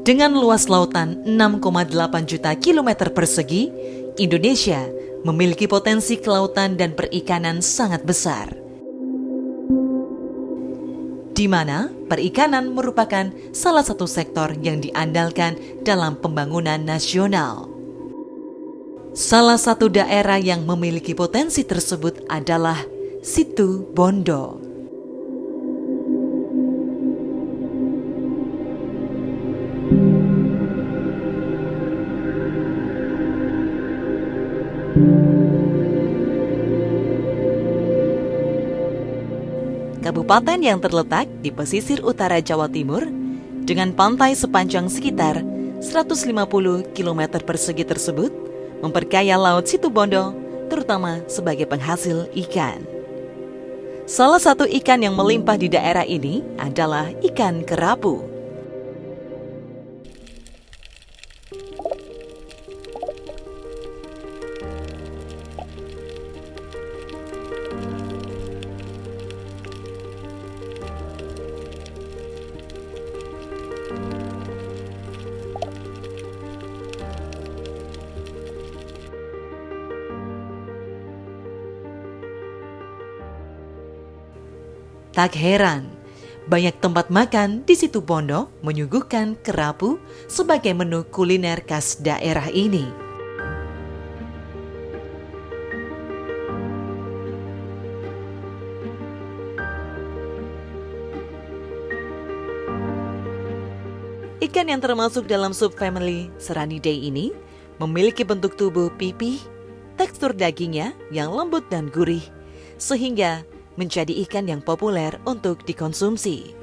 Dengan luas lautan 6,8 juta kilometer persegi, Indonesia memiliki potensi kelautan dan perikanan sangat besar, di mana perikanan merupakan salah satu sektor yang diandalkan dalam pembangunan nasional. Salah satu daerah yang memiliki potensi tersebut adalah Situ Bondo. Kabupaten yang terletak di pesisir utara Jawa Timur dengan pantai sepanjang sekitar 150 km persegi tersebut memperkaya Laut Situbondo terutama sebagai penghasil ikan. Salah satu ikan yang melimpah di daerah ini adalah ikan kerapu. Tak heran, banyak tempat makan di Situbondo menyuguhkan kerapu sebagai menu kuliner khas daerah ini. Ikan yang termasuk dalam subfamili Serranidae ini memiliki bentuk tubuh pipih, tekstur dagingnya yang lembut dan gurih, sehingga menjadi ikan yang populer untuk dikonsumsi.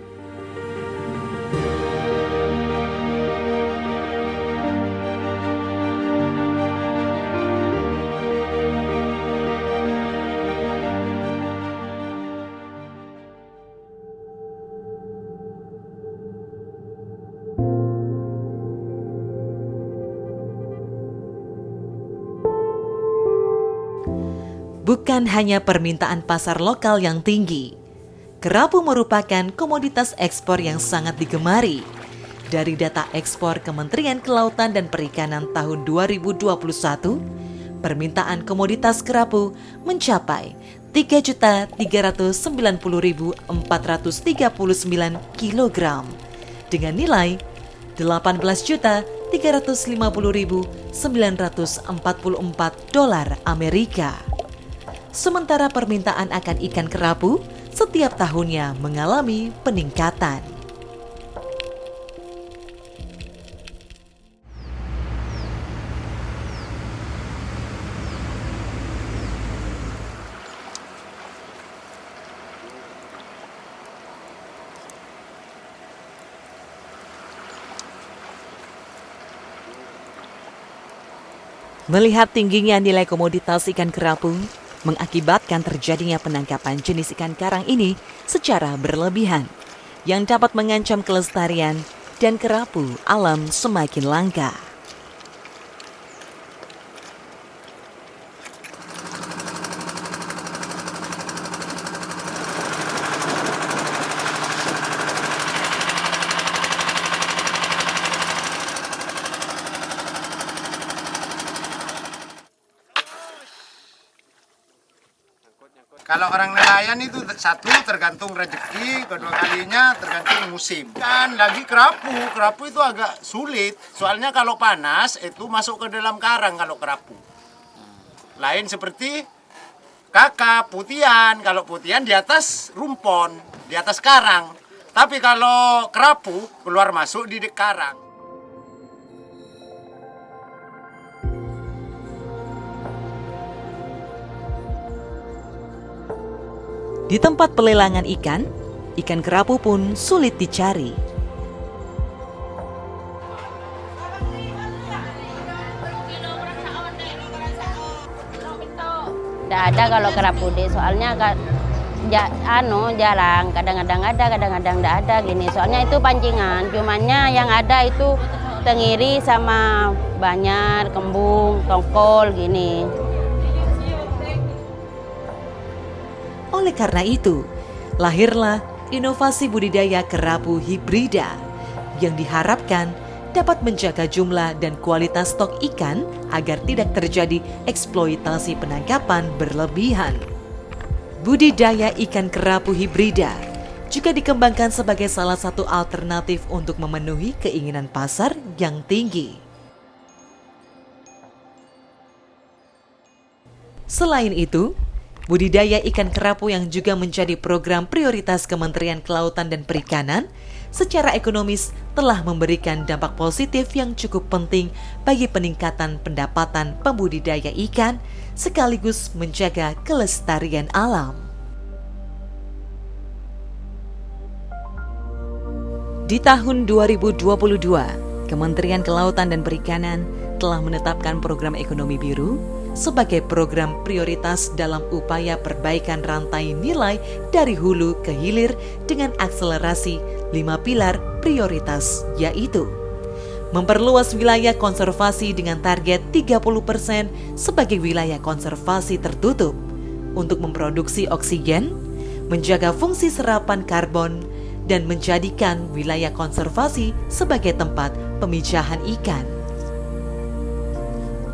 Bukan hanya permintaan pasar lokal yang tinggi, kerapu merupakan komoditas ekspor yang sangat digemari. Dari data ekspor Kementerian Kelautan dan Perikanan tahun 2021, permintaan komoditas kerapu mencapai 3.390.439 kg dengan nilai 18.350.944 dolar Amerika. Sementara permintaan akan ikan kerapu setiap tahunnya mengalami peningkatan. Melihat tingginya nilai komoditas ikan kerapu, mengakibatkan terjadinya penangkapan jenis ikan karang ini secara berlebihan yang dapat mengancam kelestarian dan kerapu alam semakin langka. Kalau orang nelayan itu satu tergantung rezeki, kedua kalinya tergantung musim. Kan lagi kerapu itu agak sulit. Soalnya kalau panas itu masuk ke dalam karang kalau kerapu. Lain seperti kakap, putian. Kalau putian di atas rumpon, di atas karang. Tapi kalau kerapu keluar masuk di karang. Di tempat pelelangan ikan kerapu pun sulit dicari. Tidak ada kalau kerapu deh, soalnya jarang, kadang-kadang ada, kadang-kadang tidak ada gini. Soalnya itu pancingan, cumannya yang ada itu tenggiri sama banyar, kembung, tongkol gini. Oleh karena itu, lahirlah inovasi budidaya kerapu hibrida yang diharapkan dapat menjaga jumlah dan kualitas stok ikan agar tidak terjadi eksploitasi penangkapan berlebihan. Budidaya ikan kerapu hibrida juga dikembangkan sebagai salah satu alternatif untuk memenuhi keinginan pasar yang tinggi. Selain itu, budidaya ikan kerapu yang juga menjadi program prioritas Kementerian Kelautan dan Perikanan secara ekonomis telah memberikan dampak positif yang cukup penting bagi peningkatan pendapatan pembudidaya ikan sekaligus menjaga kelestarian alam. Di tahun 2022, Kementerian Kelautan dan Perikanan telah menetapkan program ekonomi biru sebagai program prioritas dalam upaya perbaikan rantai nilai dari hulu ke hilir dengan akselerasi 5 pilar prioritas, yaitu memperluas wilayah konservasi dengan target 30% sebagai wilayah konservasi tertutup untuk memproduksi oksigen, menjaga fungsi serapan karbon, dan menjadikan wilayah konservasi sebagai tempat pemijahan ikan.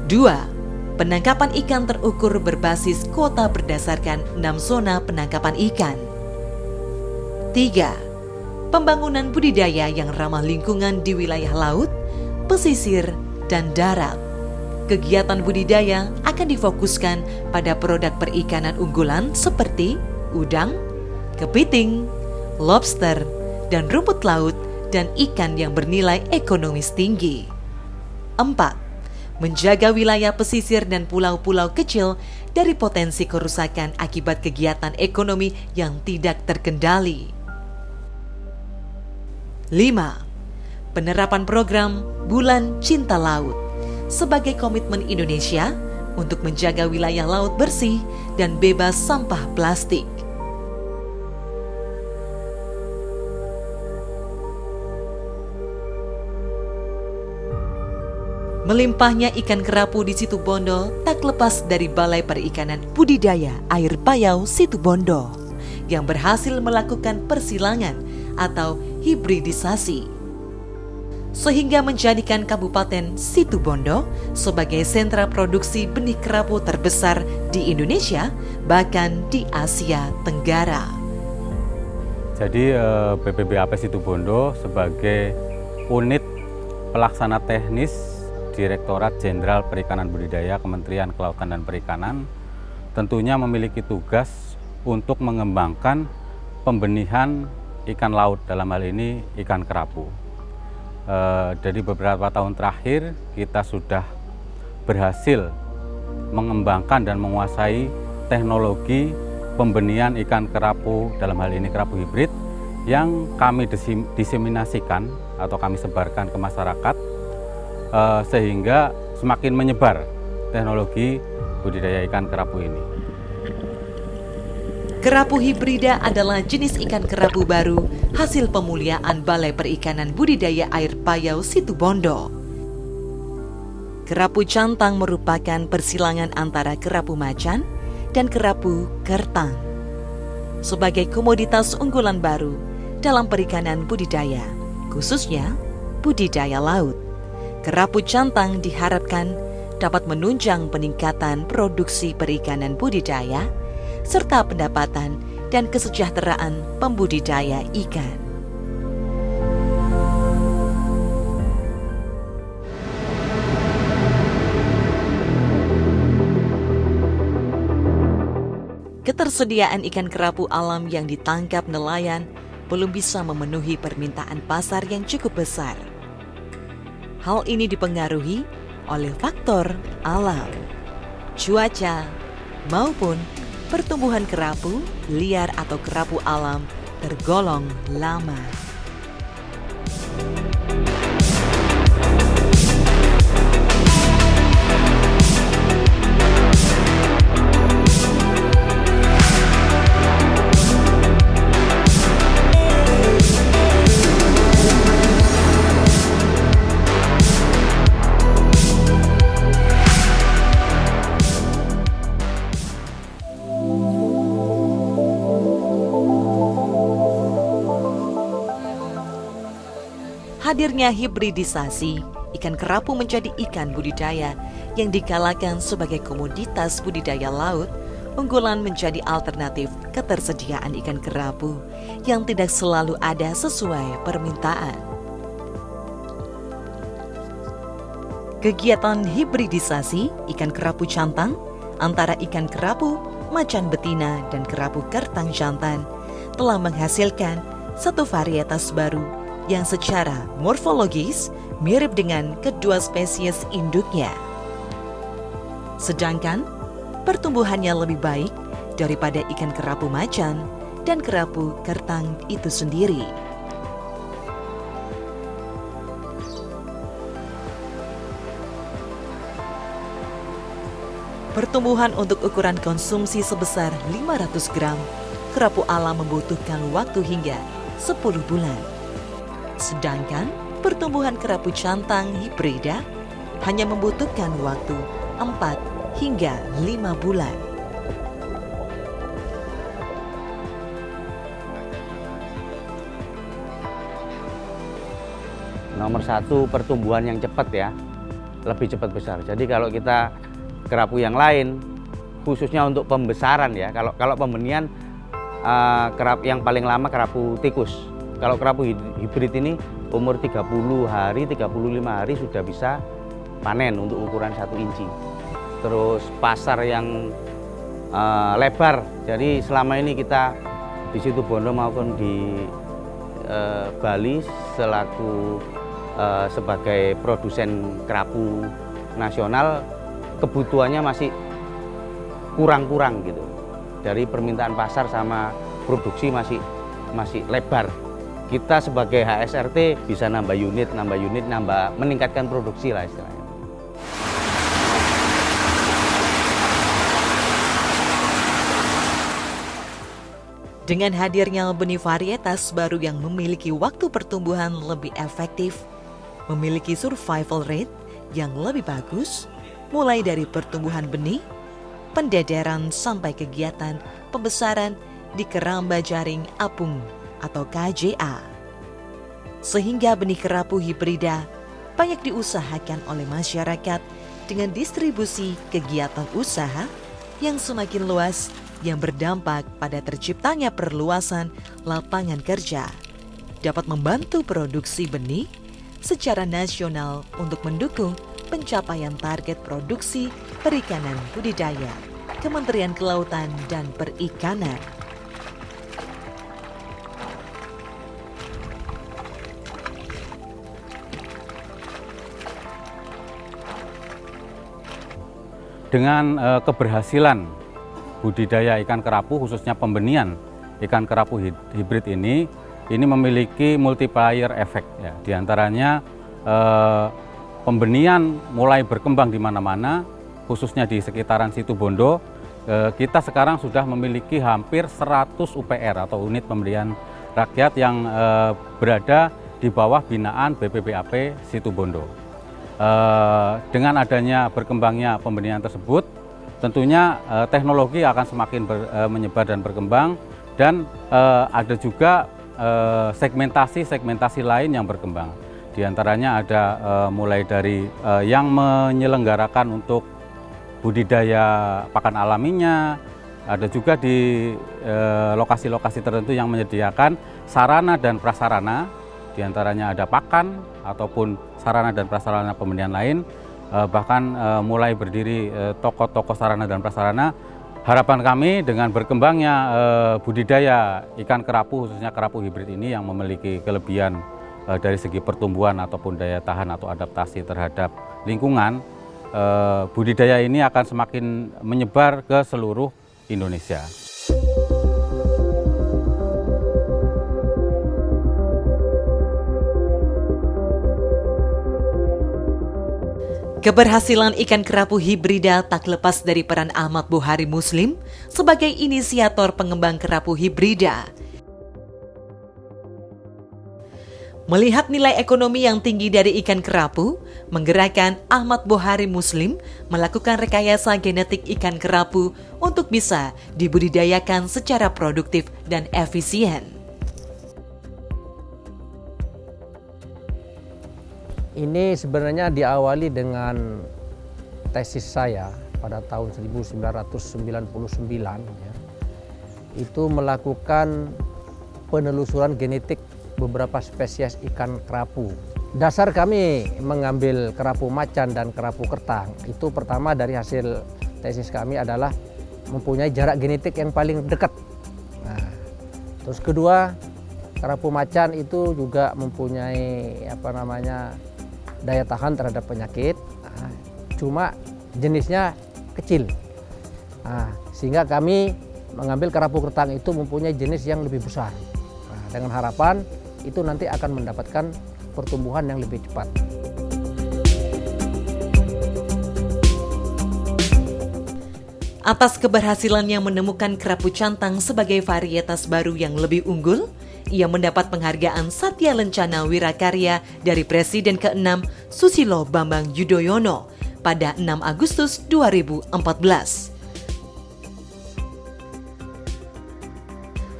2. Penangkapan ikan terukur berbasis kuota berdasarkan 6 zona penangkapan ikan. 3. Pembangunan budidaya yang ramah lingkungan di wilayah laut, pesisir, dan darat. Kegiatan budidaya akan difokuskan pada produk perikanan unggulan seperti udang, kepiting, lobster, dan rumput laut dan ikan yang bernilai ekonomis tinggi. 4. Menjaga wilayah pesisir dan pulau-pulau kecil dari potensi kerusakan akibat kegiatan ekonomi yang tidak terkendali. 5. Penerapan program Bulan Cinta Laut sebagai komitmen Indonesia untuk menjaga wilayah laut bersih dan bebas sampah plastik. Melimpahnya ikan kerapu di Situbondo tak lepas dari Balai Perikanan Budidaya Air Payau Situbondo yang berhasil melakukan persilangan atau hibridisasi sehingga menjadikan Kabupaten Situbondo sebagai sentra produksi benih kerapu terbesar di Indonesia bahkan di Asia Tenggara. Jadi BPBAP Situbondo sebagai unit pelaksana teknis Direktorat Jenderal Perikanan Budidaya Kementerian Kelautan dan Perikanan tentunya memiliki tugas untuk mengembangkan pembenihan ikan laut, dalam hal ini ikan kerapu. Dari beberapa tahun terakhir kita sudah berhasil mengembangkan dan menguasai teknologi pembenihan ikan kerapu, dalam hal ini kerapu hibrid, yang kami diseminasikan atau kami sebarkan ke masyarakat sehingga semakin menyebar teknologi budidaya ikan kerapu ini. Kerapu hibrida adalah jenis ikan kerapu baru hasil pemuliaan Balai Perikanan Budidaya Air Payau Situbondo. Kerapu cantang merupakan persilangan antara kerapu macan dan kerapu kertang sebagai komoditas unggulan baru dalam perikanan budidaya, khususnya budidaya laut. Kerapu cantang diharapkan dapat menunjang peningkatan produksi perikanan budidaya serta pendapatan dan kesejahteraan pembudidaya ikan. Ketersediaan ikan kerapu alam yang ditangkap nelayan belum bisa memenuhi permintaan pasar yang cukup besar. Hal ini dipengaruhi oleh faktor alam, cuaca, maupun pertumbuhan kerapu liar atau kerapu alam tergolong lama. Hadirnya hibridisasi, ikan kerapu menjadi ikan budidaya yang digalakan sebagai komoditas budidaya laut, unggulan menjadi alternatif ketersediaan ikan kerapu yang tidak selalu ada sesuai permintaan. Kegiatan hibridisasi ikan kerapu jantan antara ikan kerapu macan betina dan kerapu kertang jantan telah menghasilkan satu varietas baru yang secara morfologis mirip dengan kedua spesies induknya. Sedangkan pertumbuhannya lebih baik daripada ikan kerapu macan dan kerapu kertang itu sendiri. Pertumbuhan untuk ukuran konsumsi sebesar 500 gram, kerapu alam membutuhkan waktu hingga 10 bulan. Sedangkan pertumbuhan kerapu jantan hibrida hanya membutuhkan waktu 4 hingga 5 bulan. Nomor satu, pertumbuhan yang cepat ya, lebih cepat besar. Jadi kalau kita kerapu yang lain, khususnya untuk pembesaran ya, kalau pembenihan kerapu yang paling lama kerapu tikus. Kalau kerapu hibrid ini umur 30 hari, 35 hari sudah bisa panen untuk ukuran 1 inci. Terus pasar yang lebar, jadi selama ini kita di Situbondo maupun di Bali selaku sebagai produsen kerapu nasional, kebutuhannya masih kurang-kurang gitu. Dari permintaan pasar sama produksi masih lebar. Kita sebagai HSRT bisa nambah unit, meningkatkan produksi lah istilahnya. Dengan hadirnya benih varietas baru yang memiliki waktu pertumbuhan lebih efektif, memiliki survival rate yang lebih bagus, mulai dari pertumbuhan benih, pendederan sampai kegiatan pembesaran di keramba jaring apung atau KJA. Sehingga benih kerapu hibrida banyak diusahakan oleh masyarakat dengan distribusi kegiatan usaha yang semakin luas yang berdampak pada terciptanya perluasan lapangan kerja, dapat membantu produksi benih secara nasional untuk mendukung pencapaian target produksi perikanan budidaya Kementerian Kelautan dan Perikanan. Dengan keberhasilan budidaya ikan kerapu, khususnya pembenihan ikan kerapu hibrid ini memiliki multiplier efek ya. Di antaranya pembenihan mulai berkembang di mana-mana, khususnya di sekitaran Situbondo. Kita sekarang sudah memiliki hampir 100 UPR atau unit pembenihan rakyat yang berada di bawah binaan BPBAP Situbondo. Dengan adanya berkembangnya pembenihan tersebut, tentunya teknologi akan semakin menyebar dan berkembang, dan ada juga segmentasi lain yang berkembang. Di antaranya ada mulai dari yang menyelenggarakan untuk budidaya pakan alaminya, ada juga di lokasi-lokasi tertentu yang menyediakan sarana dan prasarana, di antaranya ada pakan ataupun sarana dan prasarana pembenihan lain, bahkan mulai berdiri toko-toko sarana dan prasarana. Harapan kami dengan berkembangnya budidaya ikan kerapu, khususnya kerapu hibrid ini yang memiliki kelebihan dari segi pertumbuhan ataupun daya tahan atau adaptasi terhadap lingkungan, budidaya ini akan semakin menyebar ke seluruh Indonesia. Keberhasilan ikan kerapu hibrida tak lepas dari peran Ahmad Buhari Muslim sebagai inisiator pengembang kerapu hibrida. Melihat nilai ekonomi yang tinggi dari ikan kerapu, menggerakkan Ahmad Buhari Muslim melakukan rekayasa genetik ikan kerapu untuk bisa dibudidayakan secara produktif dan efisien. Ini sebenarnya diawali dengan tesis saya pada tahun 1999 ya. Itu melakukan penelusuran genetik beberapa spesies ikan kerapu. Dasar kami mengambil kerapu macan dan kerapu kertang itu pertama dari hasil tesis kami adalah mempunyai jarak genetik yang paling dekat. Nah, terus kedua, kerapu macan itu juga mempunyai daya tahan terhadap penyakit, cuma jenisnya kecil. Nah, sehingga kami mengambil kerapu kertang itu mempunyai jenis yang lebih besar. Nah, dengan harapan itu nanti akan mendapatkan pertumbuhan yang lebih cepat. Atas keberhasilannya menemukan kerapu cantang sebagai varietas baru yang lebih unggul, ia mendapat penghargaan Satya Lencana Wirakarya dari Presiden ke-6 Susilo Bambang Yudhoyono pada 6 Agustus 2014.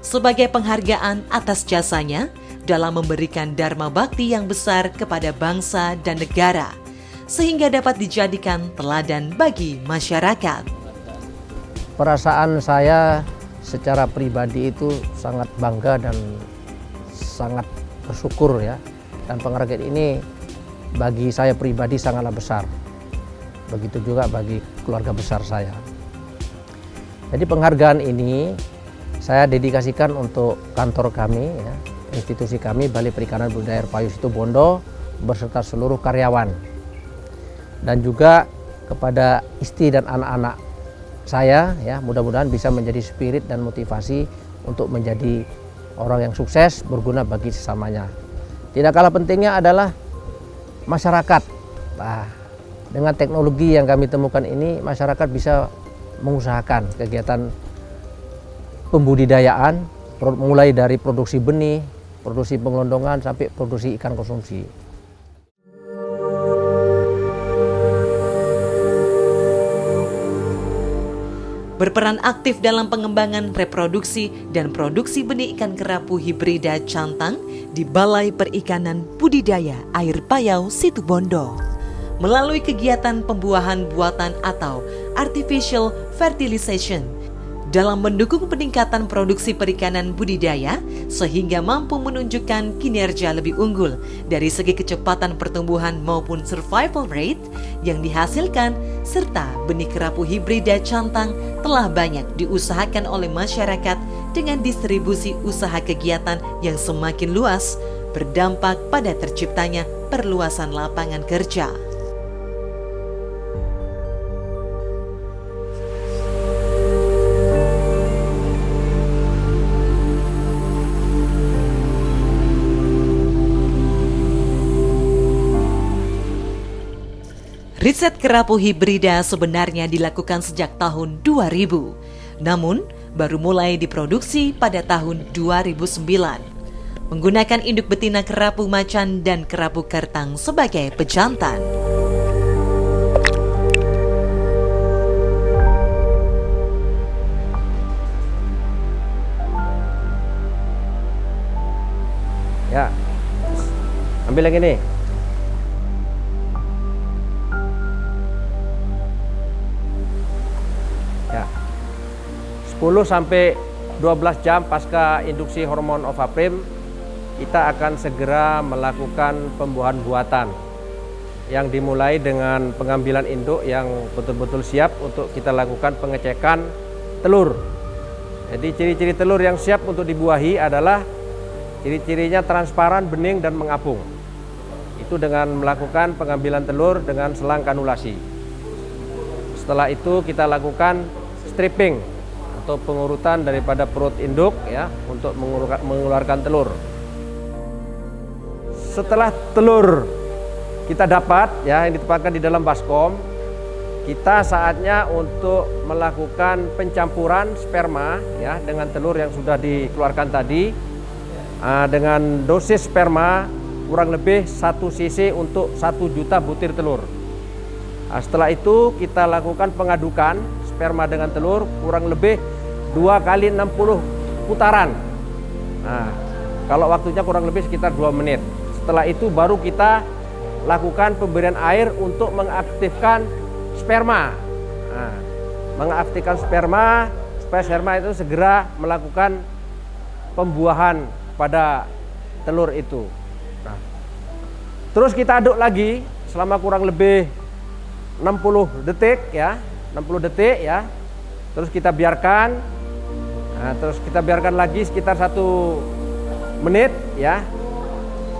Sebagai penghargaan atas jasanya dalam memberikan dharma bakti yang besar kepada bangsa dan negara, sehingga dapat dijadikan teladan bagi masyarakat. Perasaan saya secara pribadi itu sangat bangga dan sangat bersyukur ya. Dan penghargaan ini bagi saya pribadi sangatlah besar. Begitu juga bagi keluarga besar saya. Jadi penghargaan ini saya dedikasikan untuk kantor kami ya, institusi kami Balai Perikanan Budidaya Air Payau Situbondo berserta seluruh karyawan. Dan juga kepada istri dan anak-anak saya ya, mudah-mudahan bisa menjadi spirit dan motivasi untuk menjadi orang yang sukses berguna bagi sesamanya. Tidak kalah pentingnya adalah masyarakat. Nah, dengan teknologi yang kami temukan ini masyarakat bisa mengusahakan kegiatan pembudidayaan mulai dari produksi benih, produksi pengelondongan sampai produksi ikan konsumsi. Berperan aktif dalam pengembangan reproduksi dan produksi benih ikan kerapu hibrida cantang di Balai Perikanan Budidaya Air Payau Situbondo. Melalui kegiatan pembuahan buatan atau artificial fertilization dalam mendukung peningkatan produksi perikanan budidaya sehingga mampu menunjukkan kinerja lebih unggul dari segi kecepatan pertumbuhan maupun survival rate yang dihasilkan, serta benih kerapu hibrida cantang telah banyak diusahakan oleh masyarakat dengan distribusi usaha kegiatan yang semakin luas, berdampak pada terciptanya perluasan lapangan kerja. Riset kerapu hibrida sebenarnya dilakukan sejak tahun 2000, namun baru mulai diproduksi pada tahun 2009. Menggunakan induk betina kerapu macan dan kerapu kertang sebagai pejantan. Ya, ambil yang ini. Ya, 10 sampai 12 jam pasca induksi hormon ovaprim, kita akan segera melakukan pembuahan buatan yang dimulai dengan pengambilan induk yang betul-betul siap untuk kita lakukan pengecekan telur. Jadi ciri-ciri telur yang siap untuk dibuahi adalah ciri-cirinya transparan, bening, dan mengapung. Itu dengan melakukan pengambilan telur dengan selang kanulasi. Setelah itu kita lakukan stripping atau pengurutan daripada perut induk ya untuk mengeluarkan telur. Setelah telur kita dapat ya yang ditempatkan di dalam baskom, kita saatnya untuk melakukan pencampuran sperma ya dengan telur yang sudah dikeluarkan tadi dengan dosis sperma kurang lebih 1 cc untuk 1 juta butir telur. Setelah itu kita lakukan pengadukan sperma dengan telur kurang lebih 2 kali 60 putaran. Nah, kalau waktunya kurang lebih sekitar 2 menit. Setelah itu baru kita lakukan pemberian air untuk mengaktifkan sperma. Nah, mengaktifkan sperma supaya sperma itu segera melakukan pembuahan pada telur itu. Nah, terus kita aduk lagi selama kurang lebih 60 detik ya, 60 detik ya. Terus kita biarkan. Nah, terus kita biarkan lagi sekitar 1 menit ya.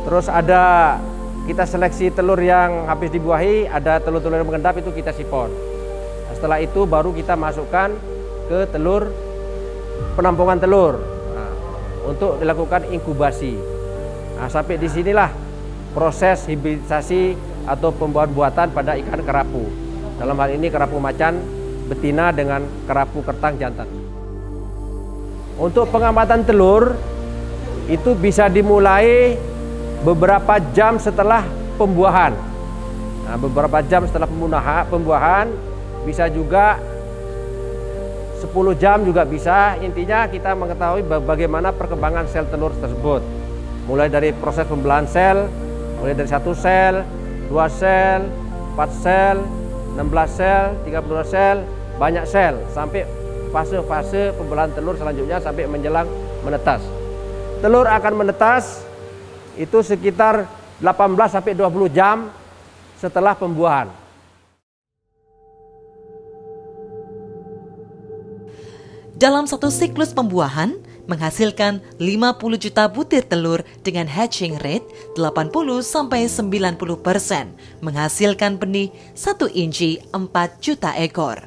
Terus ada kita seleksi telur yang habis dibuahi, ada telur-telur yang mengendap itu kita sifon. Nah, setelah itu baru kita masukkan ke telur penampungan telur untuk dilakukan inkubasi. Nah, sampai di sinilah proses hibridisasi atau pembuahan buatan pada ikan kerapu. Dalam hal ini kerapu macan betina dengan kerapu kertang jantan. Untuk pengamatan telur itu bisa dimulai beberapa jam setelah pembuahan. Nah, beberapa jam setelah pembuahan, bisa juga 10 jam juga bisa. Intinya kita mengetahui bagaimana perkembangan sel telur tersebut. Mulai dari proses pembelahan sel, mulai dari 1 sel, 2 sel, 4 sel, 16 sel, 32 sel, banyak sel, sampai fase-fase pembelahan telur selanjutnya sampai menjelang menetas. Telur akan menetas itu sekitar 18 sampai 20 jam setelah pembuahan. Dalam satu siklus pembuahan, menghasilkan 50 juta butir telur dengan hatching rate 80-90%, menghasilkan benih 1 inci 4 juta ekor.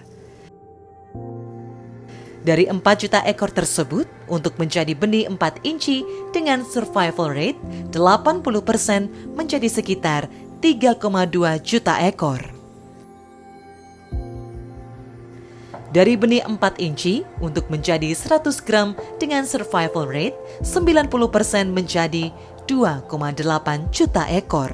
Dari 4 juta ekor tersebut, untuk menjadi benih 4 inci dengan survival rate 80% menjadi sekitar 3,2 juta ekor. Dari benih 4 inci untuk menjadi 100 gram dengan survival rate 90% menjadi 2,8 juta ekor.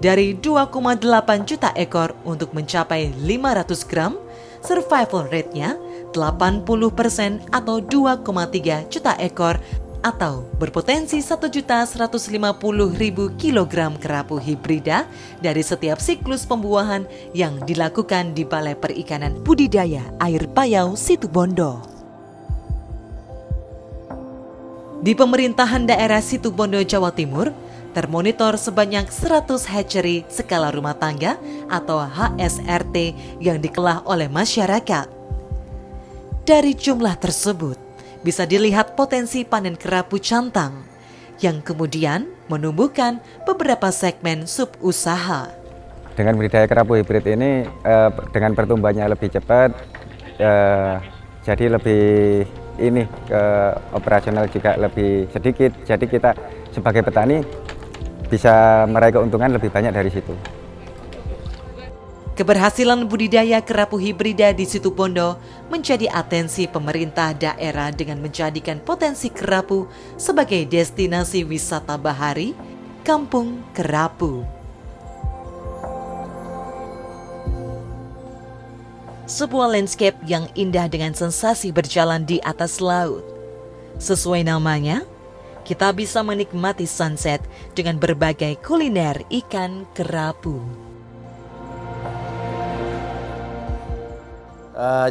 Dari 2,8 juta ekor untuk mencapai 500 gram, survival rate-nya 80% atau 2,3 juta ekor atau berpotensi 1.150.000 kilogram kerapu hibrida dari setiap siklus pembuahan yang dilakukan di Balai Perikanan Budidaya Air Payau Situbondo. Di pemerintahan daerah Situbondo, Jawa Timur, termonitor sebanyak 100 hatchery skala rumah tangga atau HSRT yang dikelola oleh masyarakat. Dari jumlah tersebut, bisa dilihat potensi panen kerapu cantang yang kemudian menumbuhkan beberapa segmen sub-usaha. Dengan budidaya kerapu hibrid ini dengan pertumbuhannya lebih cepat, jadi lebih operasional juga lebih sedikit. Jadi kita sebagai petani bisa meraih keuntungan lebih banyak dari situ. Keberhasilan budidaya kerapu hibrida di Situbondo menjadi atensi pemerintah daerah dengan menjadikan potensi kerapu sebagai destinasi wisata bahari, Kampung Kerapu. Sebuah landscape yang indah dengan sensasi berjalan di atas laut. Sesuai namanya, kita bisa menikmati sunset dengan berbagai kuliner ikan kerapu.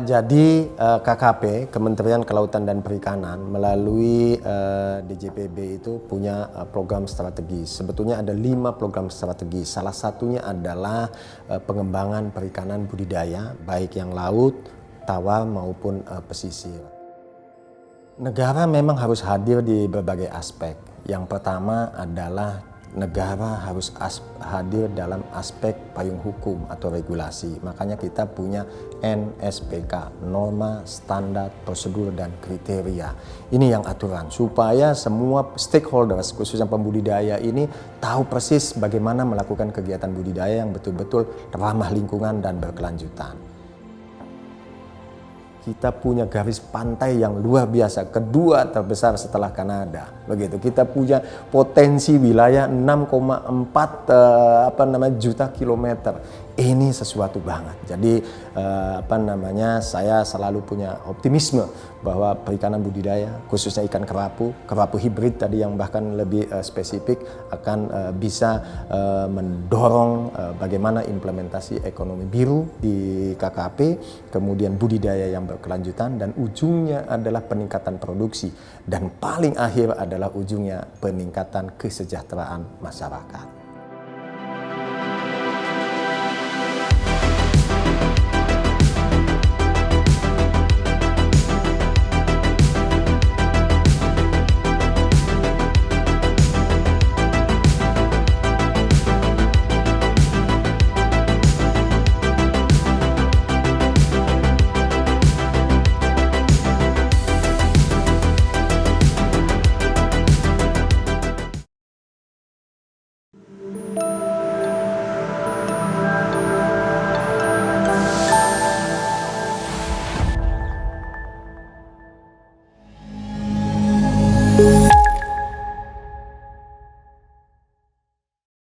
Jadi KKP, Kementerian Kelautan dan Perikanan, melalui DJPB itu punya program strategi. Sebetulnya ada 5 program strategi. Salah satunya adalah pengembangan perikanan budidaya, baik yang laut, tawar maupun pesisir. Negara memang harus hadir di berbagai aspek. Yang pertama adalah negara harus hadir dalam aspek payung hukum atau regulasi. Makanya kita punya NSPK, norma, standar, prosedur, dan kriteria. Ini yang aturan, supaya semua stakeholders, khususnya pembudidaya ini, tahu persis bagaimana melakukan kegiatan budidaya yang betul-betul ramah lingkungan dan berkelanjutan. kita punya garis pantai yang luar biasa, kedua terbesar setelah Kanada. Begitu. Kita punya potensi wilayah 6,4 juta kilometer. Ini sesuatu banget. Jadi saya selalu punya optimisme bahwa perikanan budidaya, khususnya ikan kerapu hibrid tadi yang bahkan lebih spesifik, akan bisa mendorong bagaimana implementasi ekonomi biru di KKP, kemudian budidaya yang berkelanjutan, dan ujungnya adalah peningkatan produksi, dan paling akhir adalah ujungnya peningkatan kesejahteraan masyarakat.